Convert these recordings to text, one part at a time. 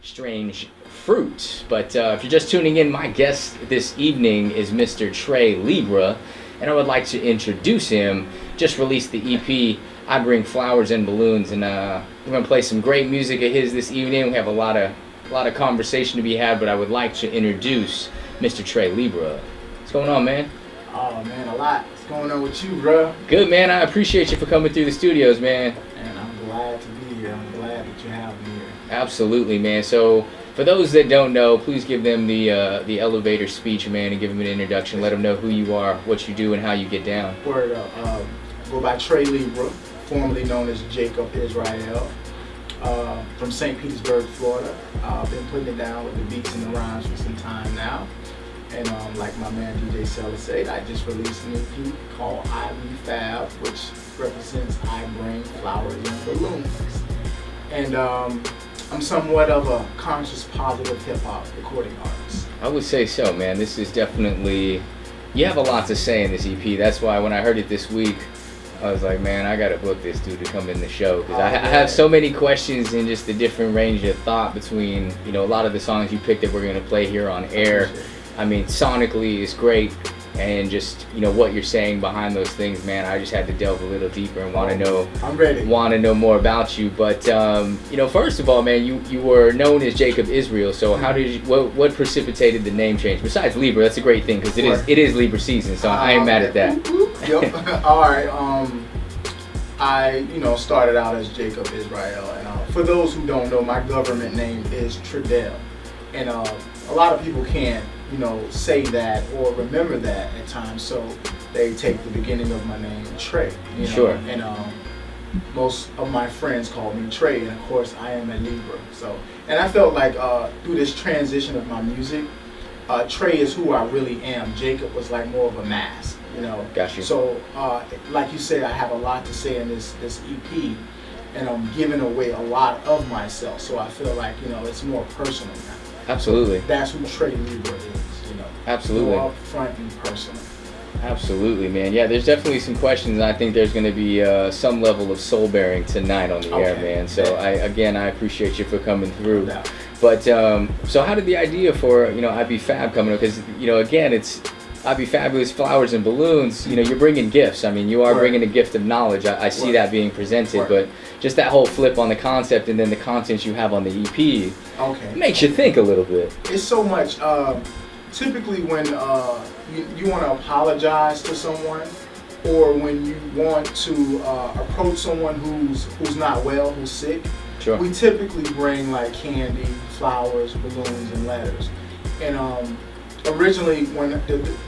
strange fruit. But if you're just tuning in, my guest this evening is Mr. Trey Libra, and I would like to introduce him. Just released the EP, I Bring Flowers and Balloons, and we're going to play some great music of his this evening. We have a lot of conversation to be had, but I would like to introduce Mr. Trey Libra. What's going on, man? Oh, man, a lot. What's going on with you, bro? Good, man. I appreciate you for coming through the studios, man. And I'm glad to be here. I'm glad that you have me here. Absolutely, man. So, for those that don't know, please give them the elevator speech, man, and give them an introduction. Let them know who you are, what you do, and how you get down. Word up. Go by Trey Libra, formerly known as Jacob Israel, from St. Petersburg, Florida. I've been putting it down with the beats and the rhymes for some time now. And like my man DJ Cellus said, I just released an EP called I Be Fab, which represents I Bring Flowers and Balloons. And I'm somewhat of a conscious, positive hip-hop recording artist. I would say so, man. This is definitely, you have a lot to say in this EP. That's why when I heard it this week, I was like, man, I got to book this dude to come in the show. Because I have so many questions and just the different range of thought between, you know, a lot of the songs you picked that we're going to play here on air. I mean, sonically it's great, and just, you know, what you're saying behind those things, man, I just had to delve a little deeper and want to know. I'm ready. Want to know more about you. But you know, first of all, man, you were known as Jacob Israel. So how did you, what precipitated the name change? Besides Libra, that's a great thing because it is Libra season, so I ain't mad at that. Yep. All right. I started out as Jacob Israel, and for those who don't know, my government name is Tredell, and a lot of people can't say that or remember that at times, so they take the beginning of my name, Trey. Sure. And most of my friends call me Trey, and of course I am a Libra. So, and I felt like through this transition of my music, Trey is who I really am. Jacob was like more of a mask, Got you. So, like you said, I have a lot to say in this EP, and I'm giving away a lot of myself. So I feel like it's more personal now. Absolutely. That's who Trey Libra is, Absolutely. More upfront and personal. Absolutely, man. Yeah, there's definitely some questions, and I think there's going to be some level of soul bearing tonight on the air, man. So I appreciate you for coming through. No doubt. But so how did the idea for I Be Fab coming up? Because again, it's I Be Fabulous Flowers and Balloons. You're bringing gifts. I mean, you are bringing a gift of knowledge. I see that being presented, but just that whole flip on the concept and then the content you have on the EP, makes you think a little bit. It's so much. Typically, when you want to apologize to someone, or when you want to approach someone who's not well, who's sick, we typically bring like candy, flowers, balloons, and letters. And originally, when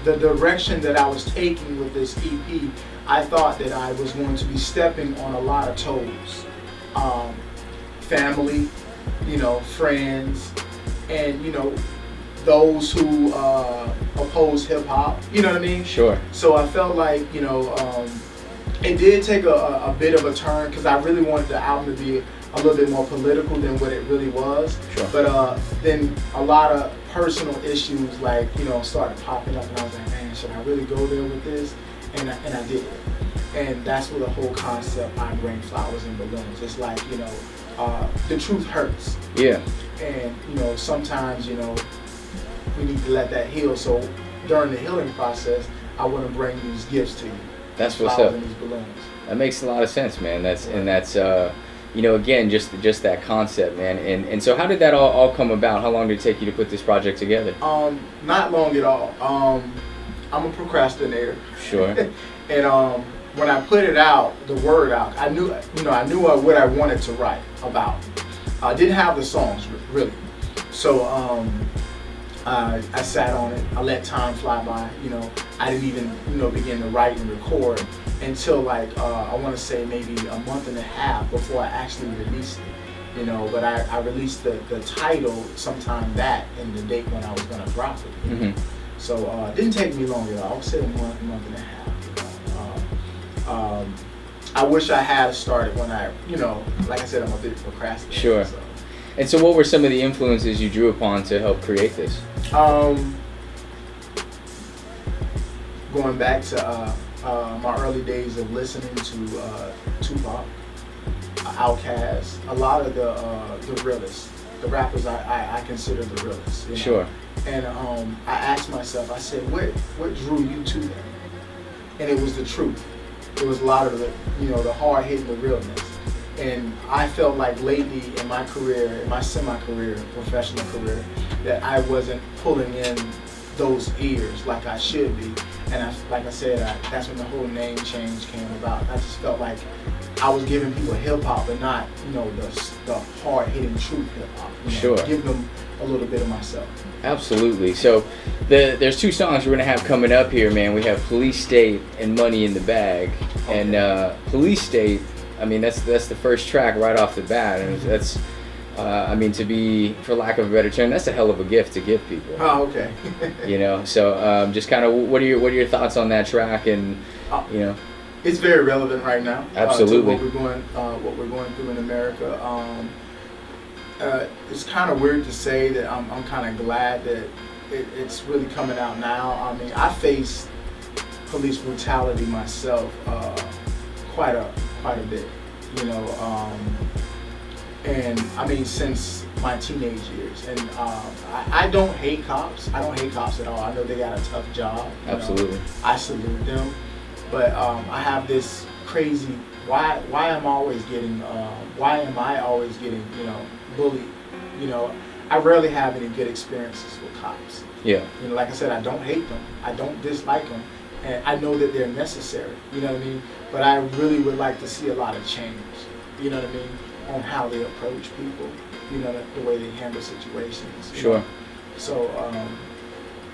the direction that I was taking with this EP, I thought that I was going to be stepping on a lot of toes. Family, friends, and those who oppose hip hop. You know what I mean? Sure. So I felt like it did take a bit of a turn because I really wanted the album to be a little bit more political than what it really was. Sure. But then a lot of personal issues started popping up, and I was like, man, should I really go there with this? And I did. And that's where the whole concept, I Bring Flowers and Balloons. It's like, the truth hurts. Yeah. And, sometimes, we need to let that heal. So during the healing process, I want to bring these gifts to you. That's what's up. And these balloons. That makes a lot of sense, man. That's again, just that concept, man. And so how did that all come about? How long did it take you to put this project together? Not long at all. I'm a procrastinator. Sure. And when I put it out, the word out, I knew what I wanted to write about. I didn't have the songs really, so I sat on it. I let time fly by. I didn't even begin to write and record until like I want to say maybe a month and a half before I actually released it. But I released the title sometime back and the date when I was gonna drop it. Mm-hmm. So it didn't take me long at all. I would say a month and a half. I wish I had started when I, like I said, I'm a bit procrastinator. Sure. So. And so what were some of the influences you drew upon to help create this? Going back to my early days of listening to Tupac, Outkast, a lot of the realists, the rappers I consider the realest. You know? Sure. And I asked myself, I said, what drew you to them? And it was the truth. It was a lot of the, the hard hitting, the realness. And I felt like lately in my career, in my semi-career, professional career, that I wasn't pulling in those ears like I should be. And like I said, that's when the whole name change came about. I just felt like I was giving people hip hop, but not, the hard hitting truth hip hop. Sure. Give them a little bit of myself. Absolutely. So there's two songs we're gonna have coming up here, man. We have Police State and Money in the Bag. Okay. And Police State, I mean, that's the first track right off the bat, and that's, to be, for lack of a better term, that's a hell of a gift to give people. Oh, okay. So just kind of, what are your thoughts on that track, and It's very relevant right now. Absolutely. To what we're going through in America. It's kind of weird to say that I'm kind of glad that it's really coming out now. I mean, I faced police brutality myself quite a bit, and I mean since my teenage years. And I don't hate cops. I don't hate cops at all. I know they got a tough job. Absolutely. I salute them, but I have this crazy. Why am I always getting bullied? I rarely have any good experiences with cops. Yeah. Like I said, I don't hate them. I don't dislike them. And I know that they're necessary, you know what I mean? But I really would like to see a lot of change, you know what I mean, on how they approach people, the way they handle situations. Sure. So,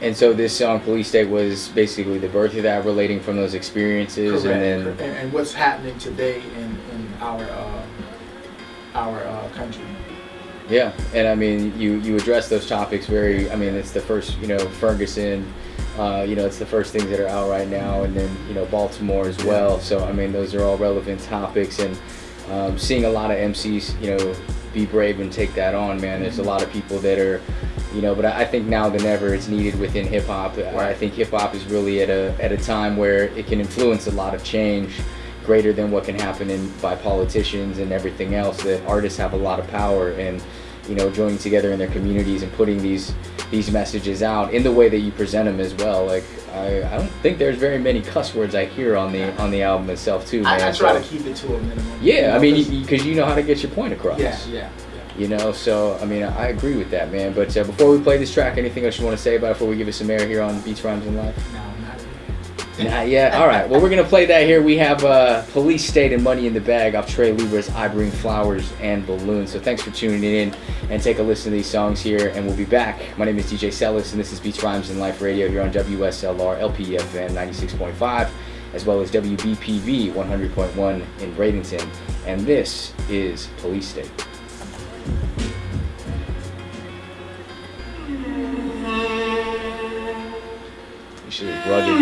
and so this song, Police State, was basically the birth of that, relating from those experiences. Correct. And then and what's happening today in our country. Yeah, and I mean, you address those topics very. I mean, it's the first, Ferguson. It's the first things that are out right now, and then Baltimore as well. So I mean, those are all relevant topics, and seeing a lot of MCs, be brave and take that on, man. There's a lot of people that are, but I think now than ever it's needed within hip hop. Right. I think hip hop is really at a time where it can influence a lot of change, greater than what can happen by politicians and everything else. That artists have a lot of power, and joining together in their communities and putting these messages out in the way that you present them as well. Like I don't think there's very many cuss words I hear on the album itself too, man. I try to keep it to a minimum. Yeah, I mean, because you know how to get your point across. Yeah. So I mean, I agree with that, man. But before we play this track, anything else you want to say about it before we give it some air here on Beats, Rhymes, and Life? No, not yet. Not yet. All right. Well, we're gonna play that here. We have Police State and Money in the Bag off Trey Libra's I Bring Flowers and Balloons. So thanks for tuning in and take a listen to these songs here, and we'll be back. My name is DJ Cellus, and this is Beats, Rhymes, and Life Radio here on WSLR-LP FM 96.5, as well as WBPV 100.1 in Bradenton. And this is Police State. This shit is rugged.